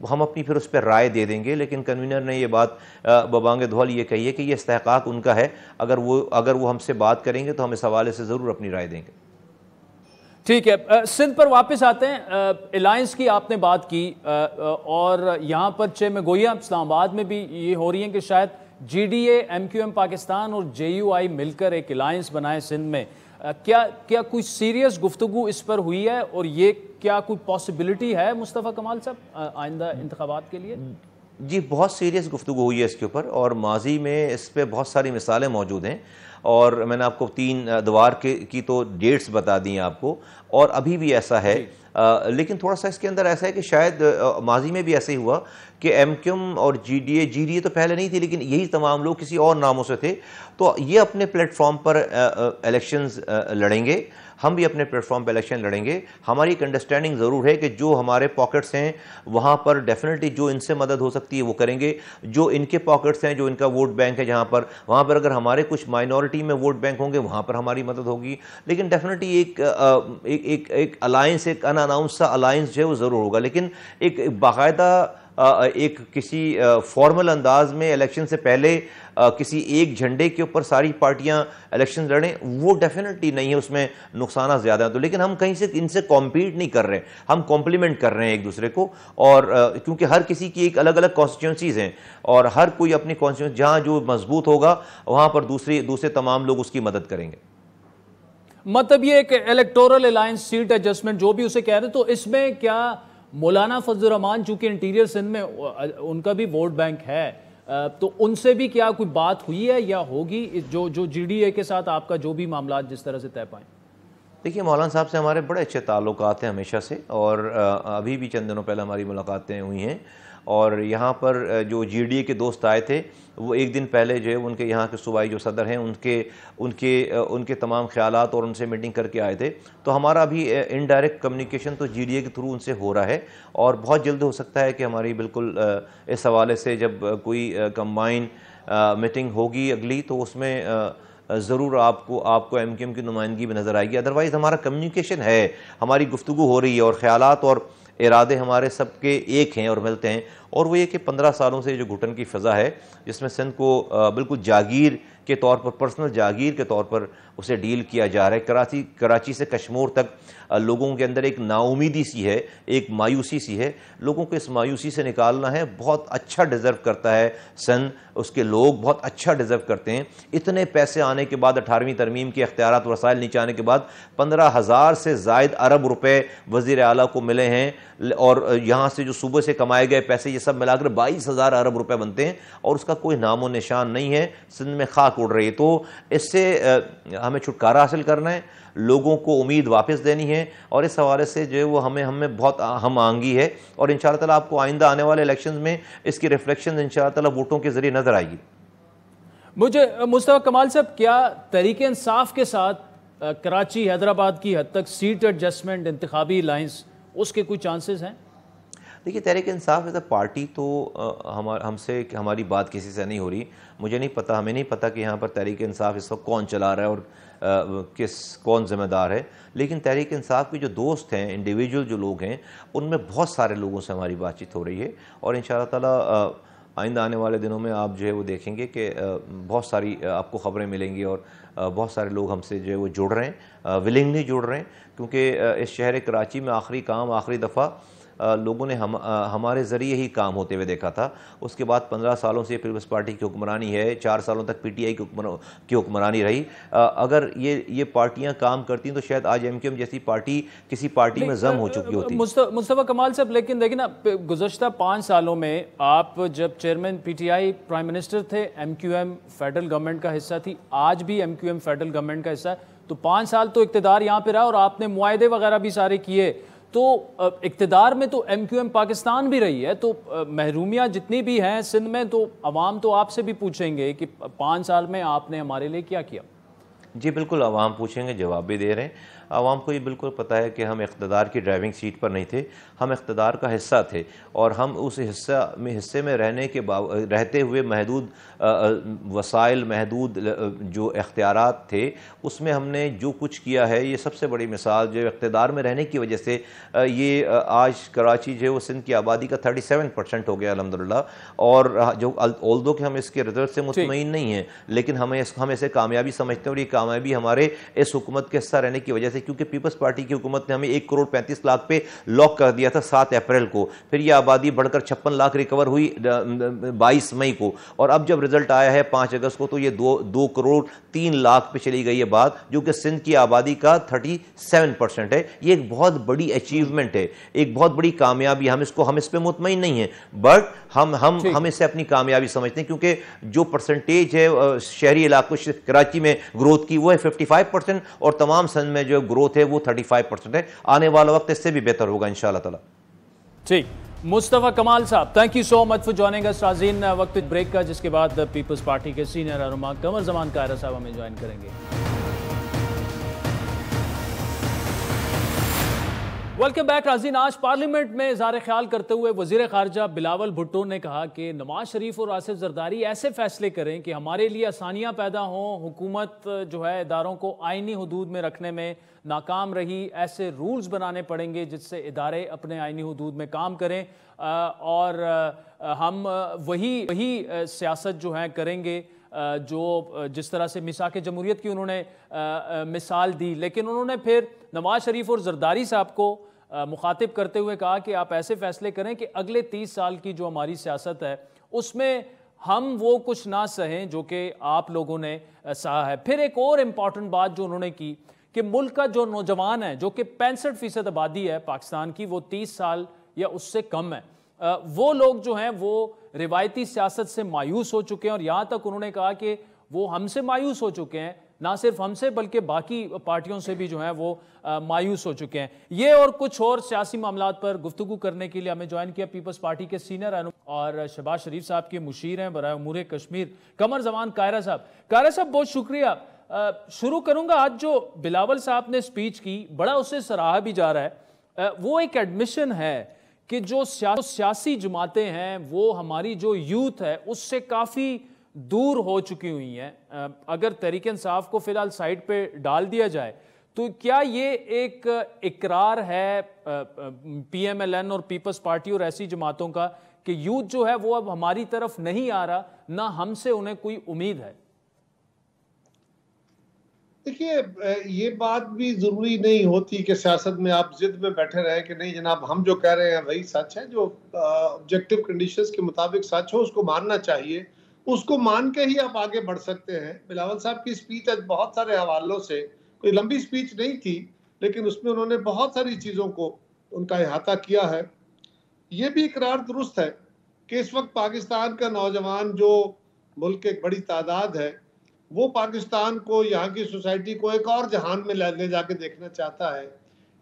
हम अपनी फिर उस पर राय दे देंगे। लेकिन कन्वीनर ने ये बात बबांग धौल ये कही है कि ये इस्तेहक़ाक़ उनका है, अगर वो हमसे बात करेंगे तो हम इस हवाले से ज़रूर अपनी राय देंगे। ठीक है, सिंध पर वापस आते हैं। अलायंस की आपने बात की और यहाँ पर चे में गोया इस्लामाबाद में भी ये हो रही है कि शायद GDA, MQM पाकिस्तान और JUI मिलकर एक अलायंस बनाए सिंध में। क्या कोई सीरियस गुफ्तगू इस पर हुई है और ये क्या कोई पॉसिबिलिटी है मुस्तफ़ा कमाल साहब आइंदा इंतखाबात के लिए? जी, बहुत सीरियस गुफ्तगू हुई है इसके ऊपर, और माजी में इस पे बहुत सारी मिसालें मौजूद हैं, और मैंने आपको 3 अदवार की तो डेट्स बता दी हैं आपको, और अभी भी ऐसा है। लेकिन थोड़ा सा इसके अंदर ऐसा है कि शायद माजी में भी ऐसे ही हुआ कि MQM और GDA तो पहले नहीं थी, लेकिन यही तमाम लोग किसी और नामों से थे, तो ये अपने प्लेटफॉर्म पर इलेक्शंस लड़ेंगे, हम भी अपने प्लेटफॉर्म पर इलेक्शन लड़ेंगे। हमारी एक अंडरस्टैंडिंग ज़रूर है कि जो हमारे पॉकेट्स हैं वहाँ पर डेफिनेटली जो इनसे मदद हो सकती है वो करेंगे, जो इनके पॉकेट्स हैं, जो इनका वोट बैंक है जहाँ पर, वहाँ पर अगर हमारे कुछ माइनॉरिटी में वोट बैंक होंगे वहाँ पर हमारी मदद होगी। लेकिन डेफिनेटली एक अलायंस, एक अनअनाउंस सा अलायंस जो है वो ज़रूर होगा, लेकिन एक बाकायदा एक किसी फॉर्मल अंदाज में इलेक्शन से पहले किसी एक झंडे के ऊपर सारी पार्टियां इलेक्शन लड़ें, वो डेफिनेटली नहीं है, उसमें नुकसान ज़्यादा है। तो लेकिन हम कहीं से इनसे कॉम्पीट नहीं कर रहे, हम कॉम्प्लीमेंट कर रहे हैं एक दूसरे को, और क्योंकि हर किसी की एक अलग अलग कॉन्स्टिट्यूंसीज़ हैं, और हर कोई अपनी कॉन्स्टिट्यूंसी जहाँ जो मजबूत होगा वहाँ पर दूसरे तमाम लोग उसकी मदद करेंगे। मतलब ये एक इलेक्टोरल अलायंस, सीट एडजस्टमेंट जो भी उसे कह रहे हैं, तो इसमें क्या मौलाना फजल रहमान चूंकि इंटीरियर सिंध में उनका भी वोट बैंक है, तो उनसे भी क्या कोई बात हुई है या होगी, जो GDA के साथ आपका जो भी मामला जिस तरह से तय पाएं? देखिए, मौलाना साहब से हमारे बड़े अच्छे ताल्लुकात हैं हमेशा से, और अभी भी चंद दिनों पहले हमारी मुलाकातें हुई हैं, और यहाँ पर जो GDA के दोस्त आए थे वो एक दिन पहले जो है उनके यहाँ के सूबाई जो सदर हैं उनके तमाम ख्यालात और उनसे मीटिंग करके आए थे। तो हमारा भी इनडायरेक्ट कम्युनिकेशन तो GDA के थ्रू उनसे हो रहा है, और बहुत जल्द हो सकता है कि हमारी बिल्कुल इस हवाले से जब कोई कंबाइन मीटिंग होगी अगली, तो उसमें ज़रूर आपको MQM की नुमाइंदगी भी नज़र आएगी। अदरवाइज़ हमारा कम्युनिकेशन है, हमारी गुफ्तगू हो रही है, और ख़यालात और इरादे हमारे सबके एक हैं और मिलते हैं, और वो ये कि 15 सालों से जो घुटन की फ़ज़ा है जिसमें सिंध को बिल्कुल जागीर के तौर पर, पर्सनल जागीर के तौर पर उसे डील किया जा रहा है। कराची से कश्मीर तक लोगों के अंदर एक नाउमीदी सी है, एक मायूसी सी है, लोगों को इस मायूसी से निकालना है। बहुत अच्छा डिज़र्व करता है सिंध, उसके लोग बहुत अच्छा डिज़र्व करते हैं। इतने पैसे आने के बाद, 18वीं तरमीम के इख्तियारात वसाइल नीचे आने के बाद 15,000 से ज़ायद अरब रुपए वज़ीर आला को मिले हैं, और यहाँ से जो सूबे से कमाए गए पैसे ये सब मिलाकर 22,000 अरब रुपए बनते हैं, और उसका कोई नामो निशान नहीं है, सिंध में खाक उड़ रही है। तो इससे हमें छुटकारा हासिल करना है, लोगों को उम्मीद वापस देनी है, और इस हवाले से जो है वो हमें बहुत हम आंगी है, और इंशाअल्लाह ताला आपको आइंदा आने वाले इलेक्शंस में इसकी रिफ्लेक्शन इंशाअल्लाह ताला वोटों के जरिए नजर आएगी। मुझे मुस्तफा कमाल साहब, क्या तहरीक इंसाफ के साथ कराची हैदराबाद की हद तक सीट एडजस्टमेंट, इंतखाबी अलायंस, उसके कोई चांसेस हैं? देखिए, Tehreek Insaf as a party तो हमारी बात किसी से नहीं हो रही। मुझे नहीं पता, हमें नहीं पता कि यहाँ पर तहरीक इंसाफ इस वक्त कौन चला रहा है और कौन ज़िम्मेदार है। लेकिन तहरीक इंसाफ के जो दोस्त हैं, इंडिविजुअल जो लोग हैं, उनमें बहुत सारे लोगों से हमारी बातचीत हो रही है, और इंशाअल्लाह ताला आइंदा आने वाले दिनों में आप जो है वो देखेंगे कि बहुत सारी आपको ख़बरें मिलेंगी, और बहुत सारे लोग हमसे जो है वो जुड़ रहे हैं, विलिंगली जुड़ रहे हैं, क्योंकि इस शहर कराची में आखिरी दफ़ा लोगों ने हमारे ज़रिए ही काम होते हुए देखा था। उसके बाद 15 सालों से पीपल्स पार्टी की हुक्मरानी है, 4 सालों तक PTI की हुक्मरानी रही। अगर ये पार्टियां काम करती तो शायद आज MQM जैसी पार्टी किसी पार्टी में जम हो चुकी होती। मुस्तफा कमाल साहब, लेकिन देखिए ना, गुज़श्ता 5 सालों में आप जब चेयरमैन PTI प्राइम मिनिस्टर थे, MQM फेडरल गवर्नमेंट का हिस्सा थी, आज भी MQM फेडरल गवर्नमेंट का हिस्सा है, तो 5 साल तो इक़्तिदार यहाँ पे रहा, और आपने मुआहदे वगैरह भी सारे किए, तो इक़्तिदार में तो MQM पाकिस्तान भी रही है, तो महरूमियाँ जितनी भी हैं सिंध में, तो अवाम तो आपसे भी पूछेंगे कि 5 साल में आपने हमारे लिए क्या किया। जी बिल्कुल, अवाम पूछेंगे, जवाब भी दे रहे हैं। आवाम को ये बिल्कुल पता है कि हम इक़्तिदार की ड्राइविंग सीट पर नहीं थे, हम इक़्तिदार का हिस्सा थे, और हम उस हिस्से में रहते हुए महदूद वसाइल, महदूद जो इख्तियारात थे, उसमें हमने जो कुछ किया है, ये सबसे बड़ी मिसाल जो इक़्तिदार में रहने की वजह से ये आज कराची जो है वो सिंध की आबादी का 37% हो गया अल्हम्दुलिल्लाह। और जो ऑल्दो कि हम इसके रिजल्ट से मुतमईन नहीं हैं, लेकिन हम इसे कामयाबी समझते हैं, और ये कामयाबी हमारे इस हुकूमत के हिस्सा रहने की वजह से क्योंकि पीपल्स पार्टी की हुकूमत ने हमें 1,35,00,000 पे लॉक कर दिया था 7 अप्रैल को, फिर यह आबादी बढ़कर 56 लाख रिकवर हुई 22 मई को, और अब जब रिजल्ट आया है 5 अगस्त को तो ये 2,03,00,000 पे चली गई है बात, जो कि सिंध की आबादी का 37% है। ये एक बहुत बड़ी अचीवमेंट है, एक बहुत बड़ी कामयाबी। हम इस पे मुतमईन नहीं है, बट हम इसे अपनी कामयाबी समझते हैं, क्योंकि जो परसेंटेज है शहरी इलाकों कराची में ग्रोथ की वो है 55%, और तमाम सिंध में जो ग्रोथ है वो 35% है। आने वाला वक्त इससे भी बेहतर होगा इंशाअल्लाह ताला। ठीक, मुस्तफ़ा कमाल साहब, thank you so much for joining अस। नाज़रीन, वक्त ब्रेक का, जिसके बाद पीपल्स पार्टी के सीनियर रहनुमा कमर ज़मान कायरा साहब हमें ज्वाइन करेंगे। वेलकम बैक नाज़रीन। आज पार्लियामेंट में इज़हार ख्याल करते हुए वज़ीर ख़ारजा बिलावल भुट्टो ने कहा कि नवाज शरीफ और आसिफ जरदारी ऐसे फैसले करें कि हमारे लिए आसानियाँ पैदा हों, हुकूमत जो है इदारों को आइनी हदूद में रखने में नाकाम रही, ऐसे रूल्स बनाने पड़ेंगे जिससे इदारे अपने आइनी हदूद में काम करें, और हम वही सियासत जो है करेंगे जो जिस तरह से मिसाक जमहूरियत की उन्होंने मिसाल दी। लेकिन उन्होंने फिर नवाज शरीफ और जरदारी साहब को मुखातिब करते हुए कहा कि आप ऐसे फैसले करें कि अगले 30 साल की जो हमारी सियासत है उसमें हम वो कुछ ना सहें जो कि आप लोगों ने सहा है। फिर एक और इम्पॉर्टेंट बात जो उन्होंने की कि मुल्क का जो नौजवान है, जो कि 65% आबादी है पाकिस्तान की, वो 30 साल या उससे कम है, वो लोग जो हैं वो रिवायती सियासत से मायूस हो चुके हैं, और यहाँ तक उन्होंने कहा कि वो हमसे मायूस हो चुके हैं, ना सिर्फ हमसे बल्कि बाकी पार्टियों से भी जो है वो मायूस हो चुके हैं। ये और कुछ और सियासी मामलात पर गुफ्तगू करने के लिए हमें ज्वाइन किया पीपल्स पार्टी के सीनियर रहनुमा और शहबाज शरीफ साहब के मुशीर हैं बराए उमूर कश्मीर कमर ज़मान कायरा साहब। कायरा साहब, बहुत शुक्रिया। शुरू करूंगा, आज जो बिलावल साहब ने स्पीच की, बड़ा उससे सराहा भी जा रहा है, वो एक एडमिशन है कि जो सियासी जमातें हैं वो हमारी जो यूथ है उससे काफ़ी दूर हो चुकी हुई हैं। अगर तहरीक इंसाफ को फिलहाल साइड पे डाल दिया जाए तो क्या ये एक इकरार है PMLN और पीपल्स पार्टी और ऐसी जमातों का कि यूथ जो है वो अब हमारी तरफ नहीं आ रहा, ना हमसे उन्हें कोई उम्मीद है? देखिए, ये बात भी जरूरी नहीं होती कि सियासत में आप जिद में बैठे रहे कि नहीं जनाब हम जो कह रहे हैं वही सच है, जो ऑब्जेक्टिव कंडीशंस के मुताबिक सच हो उसको मानना चाहिए, उसको मान के ही आप आगे बढ़ सकते हैं। बिलावल साहब की स्पीच आज बहुत सारे हवालों से, कोई लंबी स्पीच नहीं थी लेकिन उसमें उन्होंने बहुत सारी चीज़ों को उनका अहाता किया है। ये भी इकरार दुरुस्त है कि इस वक्त पाकिस्तान का नौजवान जो मुल्क की एक बड़ी तादाद है वो पाकिस्तान को, यहाँ की सोसाइटी को एक और जहान में ले जाके देखना चाहता है।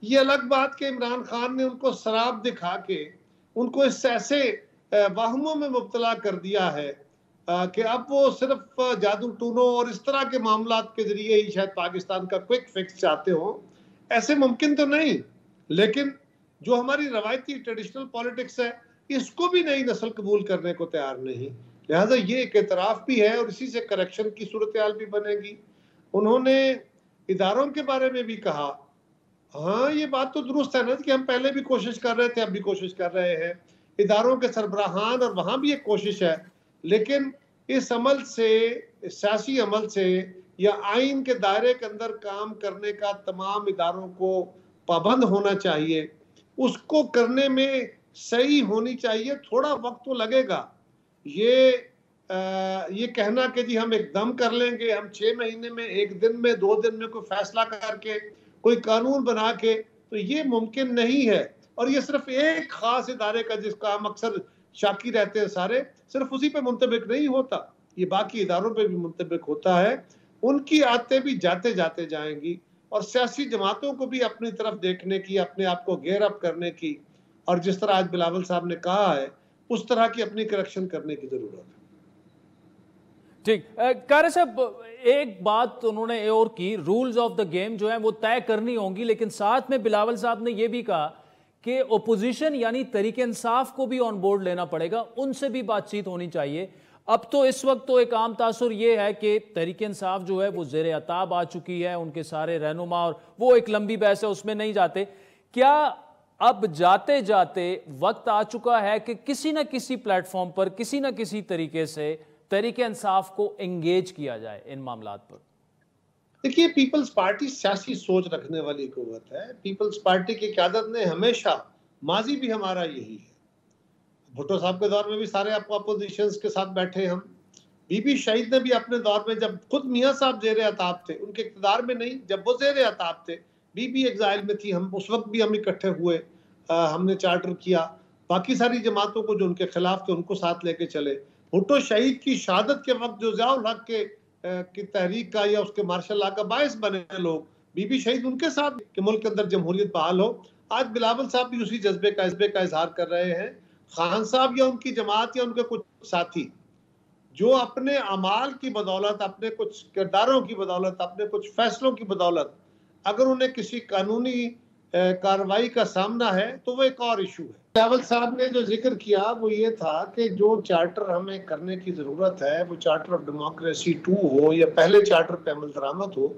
ये अलग बात कि इमरान खान ने उनको शराब दिखा के उनको इस ऐसे वाहमों में मुब्तला कर दिया है कि अब वो सिर्फ जादू टूनो और इस तरह के मामलात के जरिए ही शायद पाकिस्तान का क्विक फिक्स चाहते हो। ऐसे मुमकिन तो नहीं, लेकिन जो हमारी रवायती ट्रेडिशनल पॉलिटिक्स है इसको भी नई नस्ल कबूल करने को तैयार नहीं। लिहाजा ये एक एतराफ़ भी है और इसी से करेक्शन की सूरत हाल भी बनेगी। उन्होंने इदारों के बारे में भी कहा, हाँ ये बात तो दुरुस्त है ना कि हम पहले भी कोशिश कर रहे थे, अब भी कोशिश कर रहे हैं, इदारों के सरबराहान और वहाँ भी एक कोशिश है, लेकिन इस अमल से, सियासी अमल से या आइन के दायरे के अंदर काम करने का तमाम इदारों को पाबंद होना चाहिए। उसको करने में सही होनी चाहिए, थोड़ा वक्त तो लगेगा। ये कहना कि जी हम एकदम कर लेंगे, हम 6 महीने में, 1 दिन में, 2 दिन में कोई फैसला करके, कोई कानून बना के, तो ये मुमकिन नहीं है। और ये सिर्फ एक खास इदारे का जिसका हम अक्सर शाकी रहते हैं सारे, सिर्फ उसी पे मुंतबिक नहीं होता, ये बाकी इदारों पे भी मुंतबिक होता है। उनकी आदतें भी जाते जाते जाएंगी और सियासी जमातों को भी अपनी तरफ देखने की, अपने आप को गेयर अप करने की, और जिस तरह आज बिलावल साहब ने कहा है उस तरह की अपनी करेक्शन करने की जरूरत है। ठीक, कायरा साहब, एक बात उन्होंने और की, रूल्स ऑफ द गेम जो है वो तय करनी होंगी, लेकिन साथ में बिलावल साहब ने यह भी कहा कि ओपोजिशन यानी तहरीक इंसाफ को भी ऑन बोर्ड लेना पड़ेगा, उनसे भी बातचीत होनी चाहिए। अब तो इस वक्त तो एक आम तासुर ये है कि तहरीक इंसाफ जो है वो ज़ेरे अताब आ चुकी है, उनके सारे रहनुमा, और वो एक लंबी बहस है, उसमें नहीं जाते। क्या अब जाते जाते वक्त आ चुका है कि किसी न किसी प्लेटफॉर्म पर, किसी न किसी तरीके से तहरीक इंसाफ को एंगेज किया जाए इन मामलात पर? देखिए, पीपल्स पार्टी सियासी सोच रखने वाली कुव्वत है। पीपल्स पार्टी की क़यादत ने हमेशा, माजी भी हमारा यही है, भुट्टो साहब के दौर में भी सारे अपोजिशंस के साथ बैठे हम। बीबी शहीद ने भी अपने दौर में, जब खुद मियाँ साहब ज़ेरे अताब थे, उनके इक़्तिदार में नहीं, जब वो ज़ेरे अताब थे, बीबी एग्जाइल में थी, हम उस वक्त भी हम इकट्ठे हुए, हमने चार्टर किया। बाकी सारी जमातों को जो उनके खिलाफ थे उनको साथ लेके चले। भुट्टो शहीद की शहादत के वक्त जो ज़ियाउल हक की तहरीक का या उसके मार्शल लॉ का बायस बने लोग, बीबी शहीद उनके साथ कि मुल्क के अंदर जमहूरियत बहाल हो। आज बिलावल साहब भी उसी जज्बे का इजहार कर रहे हैं। खान साहब या उनकी जमात या उनके कुछ साथी जो अपने अमाल की बदौलत, अपने कुछ किरदारों की बदौलत, अपने कुछ फैसलों की बदौलत अगर उन्हें किसी कानूनी कार्रवाई का सामना है तो वो एक और इशू है। बिलावल साहब ने जो जिक्र किया वो ये था कि जो चार्टर हमें करने की ज़रूरत है वो चार्टर ऑफ डेमोक्रेसी 2 हो या पहले चार्टर पे अमल दरामद हो,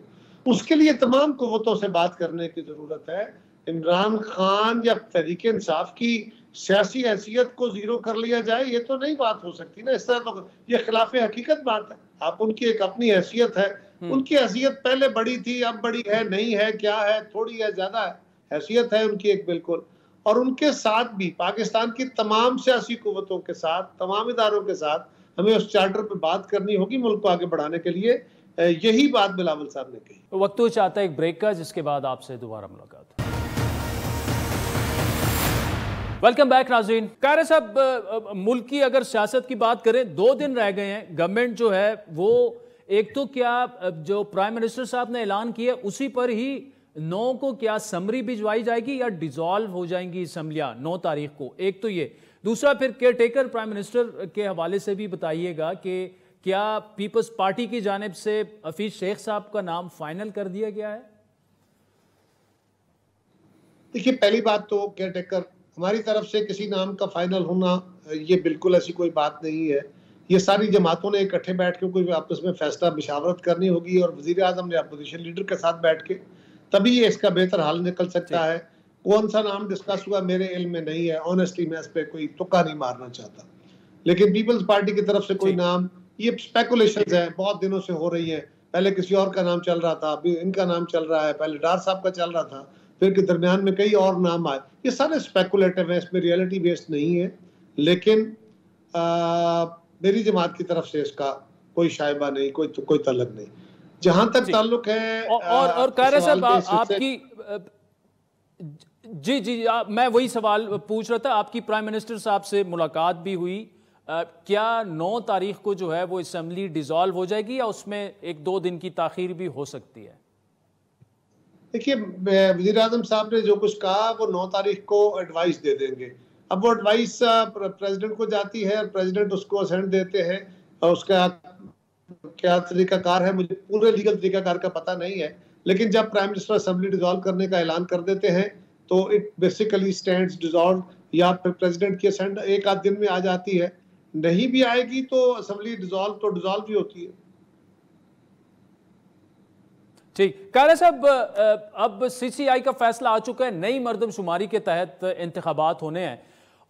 उसके लिए तमाम कुव्वतों से बात करने की ज़रूरत है। इमरान खान या तहरीक इंसाफ की सियासी हैसियत को जीरो कर लिया जाए, ये तो नहीं बात हो सकती ना। इस तरह तो ये खिलाफ हकीकत बात है। आप उनकी एक अपनी हैसियत है, उनकी हैसियत पहले बड़ी थी, अब बड़ी है, नहीं है, क्या है, थोड़ी है, ज्यादा है, हैसियत है उनकी एक बिल्कुल। और उनके साथ भी पाकिस्तान की तमाम सियासी कुव्वतों के साथ, तमाम इदारों के साथ हमें उस चार्टर पर बात करनी होगी मुल्क को आगे बढ़ाने के लिए। यही बात बिलावल साहब ने कही। वक्त तो चाहता है एक ब्रेक का, जिसके बाद आपसे दोबारा मुलाकात। वेलकम बैक नाज़रीन। कायरा साहब, मुल्क की अगर सियासत की बात करें, 2 दिन रह गए हैं। गवर्नमेंट जो है वो एक तो क्या जो प्राइम मिनिस्टर साहब ने ऐलान किया उसी पर ही 9 को क्या समरी भिजवाई जाएगी या डिसॉल्व हो जाएंगी असम्बलियां 9 तारीख को? एक तो ये। दूसरा, फिर केयर टेकर प्राइम मिनिस्टर के हवाले से भी बताइएगा कि क्या पीपल्स पार्टी की जानिब से हफीज शेख साहब का नाम फाइनल कर दिया गया है? देखिए, पहली बात तो केयर टेकर हमारी तरफ से किसी नाम का फाइनल होना, ये बिल्कुल ऐसी कोई बात नहीं है। ये सारी जमातों ने इकट्ठे बैठ के कोई आपस में फैसला मशावरत करनी होगी और वज़ीर आज़म ने अपोजिशन लीडर के साथ बैठ के, तभी ये इसका बेहतर हाल निकल सकता है। कौन सा नाम डिस्कस हुआ मेरे इल्म में नहीं है, ऑनेस्टली मैं इस पर कोई तुक्का नहीं मारना चाहता। लेकिन पीपल्स पार्टी की तरफ से कोई नाम, ये स्पेकुलेशंस हैं, बहुत दिनों से हो रही है। पहले किसी और का नाम चल रहा था, अभी इनका नाम चल रहा है, पहले डार साहब का चल रहा था, फिर के दरमियान में कई और नाम आए। ये सारे स्पेकुलेटिव है, इसमें रियलिटी बेस्ड नहीं है। लेकिन मेरी जमात की तरफ से इसका कोई शायबा नहीं, कोई तल्लुक नहीं। जहां तक ताल्लुक है और कायरा साहब आपकी जी मैं वही सवाल पूछ रहा था। आपकी प्राइम मिनिस्टर साहब से मुलाकात भी हुई, क्या 9 तारीख को जो है वो असेंबली डिसॉल्व हो जाएगी या उसमें 1-2 दिन की ताखीर भी हो सकती है? देखिए, वज़ीर आज़म साहब ने जो कुछ कहा वो 9 तारीख को एडवाइस दे देंगे। अब वो एडवाइस प्रेसिडेंट को जाती है और प्रेसिडेंट उसको असेंट देते हैं, और उसका क्या तरीकाकार है मुझे पूरे लीगल तरीकाकार का पता नहीं है। लेकिन जब प्राइम मिनिस्टर असेंबली डिसॉल्व करने का ऐलान कर देते हैं तो इट बेसिकली स्टैंड्स डिसॉल्व, या फिर प्रेसिडेंट की असेंट 1-8 दिन में आ जाती है। नहीं भी आएगी तो असेंबली डिसॉल्व भी होती है। ठीक। कायरा साहब, अब सीसीआई का फैसला आ चुका है, नई मर्दमशुमारी के तहत इंतखाबात होने हैं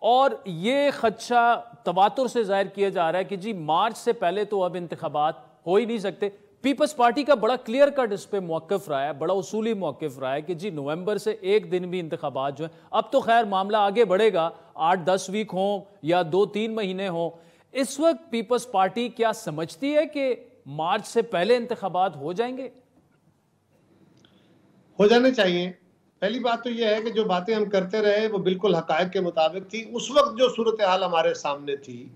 और ये खदशा तवातुर से जाहिर किया जा रहा है कि जी मार्च से पहले तो अब इंतखाबात हो ही नहीं सकते। पीपल्स पार्टी का बड़ा क्लियर कट इस पर मौक़िफ़ रहा है, बड़ा उसूली मौक़िफ़ रहा है कि जी नवंबर से 1 दिन भी इंतखाबात जो है, अब तो खैर मामला आगे बढ़ेगा, 8-10 वीक हों या 2-3 महीने हों। इस वक्त पीपल्स पार्टी क्या समझती है कि मार्च से पहले इंतखाबात हो जाएंगे? हो जाने चाहिए। पहली बात तो यह है कि जो बातें हम करते रहे वो बिल्कुल हकायक के मुताबिक थी। उस वक्त जो सूरत हाल हमारे सामने थी,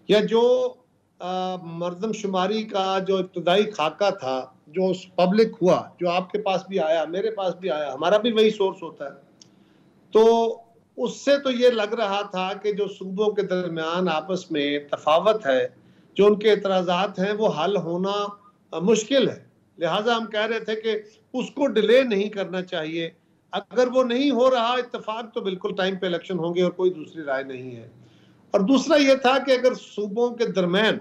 या जो मर्दमशुमारी का जो इब्तदाई खाका था, जो पब्लिक हुआ, जो आपके पास भी आया, मेरे पास भी आया, हमारा भी वही सोर्स होता है, तो उससे तो ये लग रहा था कि जो सूबों के दरमियान आपस में तफावत है, जो उनके एतराज़ात हैं, वो हल होना मुश्किल है। लिहाजा हम कह रहे थे कि उसको डिले नहीं करना चाहिए। अगर वो नहीं हो रहा इत्तेफाक तो बिल्कुल टाइम पे इलेक्शन होंगे और कोई दूसरी राय नहीं है। और दूसरा ये था कि अगर सूबों के दरमियान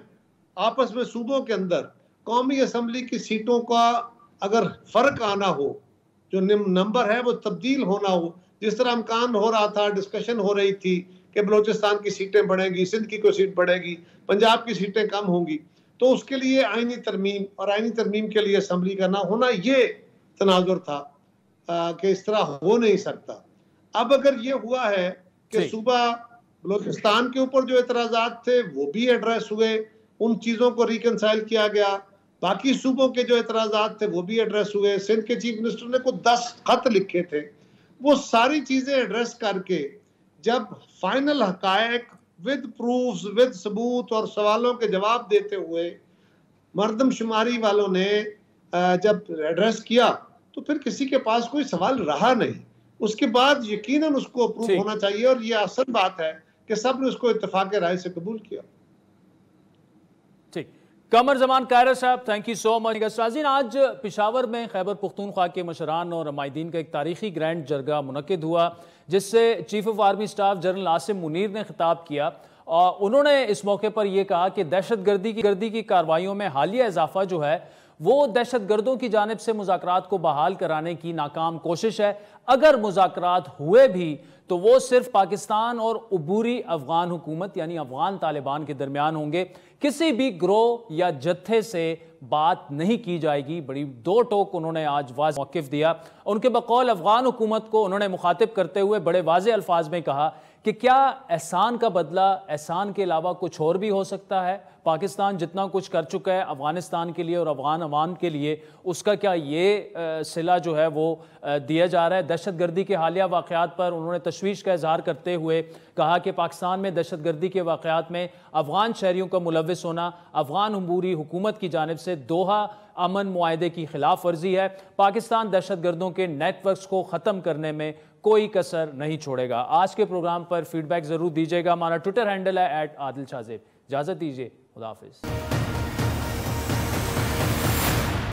आपस में सूबों के अंदर कौमी असम्बली की सीटों का अगर फर्क आना हो, जो नंबर है वो तब्दील होना हो, जिस तरह इम्कान हो रहा था, डिस्कशन हो रही थी कि बलोचिस्तान की सीटें बढ़ेंगी, सिंध की कोई सीट बढ़ेगी, पंजाब की सीटें कम होंगी, तो उसके लिए आईनी तरमीम और आईनी तरमीम के लिए असम्बली का ना होना ये तनाजुर था कि इस तरह हो नहीं सकता। अब अगर ये हुआ है कि सूबा बलोचिस्तान के ऊपर जो एतराज़ात थे वो भी एड्रेस हुए, उन चीज़ों को रिकनसाइल किया गया, बाकी सूबों के जो एतराज़ात थे वो भी एड्रेस हुए, सिंध के चीफ मिनिस्टर ने को 10 खत लिखे थे, वो सारी चीज़ें एड्रेस करके जब फाइनल हकायक विद प्रूफ्स विद सबूत और सवालों के जवाब देते हुए मर्दमशुमारी वालों ने जब एड्रेस किया तो फिर किसी के पास कोई सवाल रहा नहीं। उसके बाद यकीनन उसको अप्रूव होना चाहिए और ये आसान बात है कि सब ने उसको इत्तेफाक राय से कबूल किया। ठीक, कमर जमान कायरा साहब, थैंक यू सो मच। नाज़रीन, आज पेशावर में खैबर पख्तूनख्वा के मशरान और रमायदीन का एक तारीखी ग्रैंड जरगा मुनक्किद हुआ, जिससे chief of army staff general Asim Munir ने खिताब किया और उन्होंने इस मौके पर यह कहा कि दहशतगर्दी की कार्रवाइयों में हालिया इजाफा जो है वो दहशतगर्दों की जानिब से मुज़ाकरात को बहाल कराने की नाकाम कोशिश है। अगर मुज़ाकरात हुए भी तो वो सिर्फ पाकिस्तान और उबूरी अफगान हुकूमत यानी अफगान तालिबान के दरमियान होंगे, किसी भी ग्रोह या जत्थे से बात नहीं की जाएगी। बड़ी दो टोक उन्होंने आज वाज़ मौक़िफ़ दिया। उनके बकौल अफगान हुकूमत को उन्होंने मुखातिब करते हुए बड़े वाज़े अल्फाज में कहा कि क्या एहसान का बदला एहसान के अलावा कुछ और भी हो सकता है? पाकिस्तान जितना कुछ कर चुका है अफगानिस्तान के लिए और अफगान अवाम के लिए, उसका क्या ये सिला जो है वो दिया जा रहा है? दहशतगर्दी के हालिया वाक़यात पर उन्होंने तशवीश का इजहार करते हुए कहा कि पाकिस्तान में दहशतगर्दी के वाक़यात में अफगान शहरियों का मुलव्विस होना अफगान उबूरी हुकूमत की जानिब से दोहा अमन मुआहदे की खिलाफ वर्जी है। पाकिस्तान दहशतगर्दों के नेटवर्क्स को ख़त्म करने में कोई कसर नहीं छोड़ेगा। आज के प्रोग्राम पर फीडबैक ज़रूर दीजिएगा। हमारा ट्विटर हैंडल है @आदिल शाज़ेब। इजाज़त दीजिए, खुदा हाफिज़।